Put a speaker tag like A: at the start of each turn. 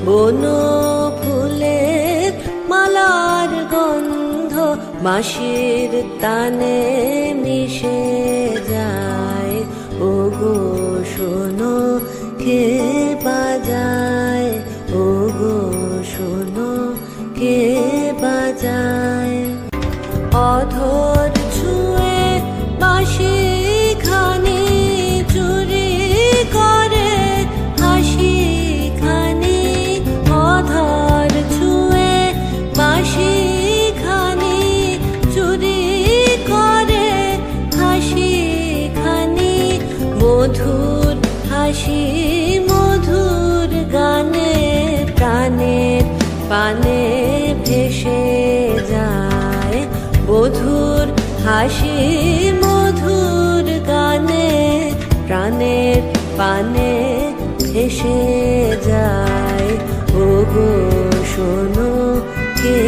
A: বন ফুলের মালার গন্ধ বাঁশির তানে মিশে যায়। ওগো শোনো কে বাজায়, ওগো শোনো কে বাজায়। অধর ছুঁয়ে বাঁশি খানি চুরি করে হাসি খানি, অধর ছুঁয়ে বাঁশি খানি চুরি করে হাসি খানি। মধুর হাসি মধুর গানে প্রাণের পানে ভেসে যায়। মধুর হাসি মধুর গানে প্রাণের পানে ভেসে যায়। ওগো শোনো কে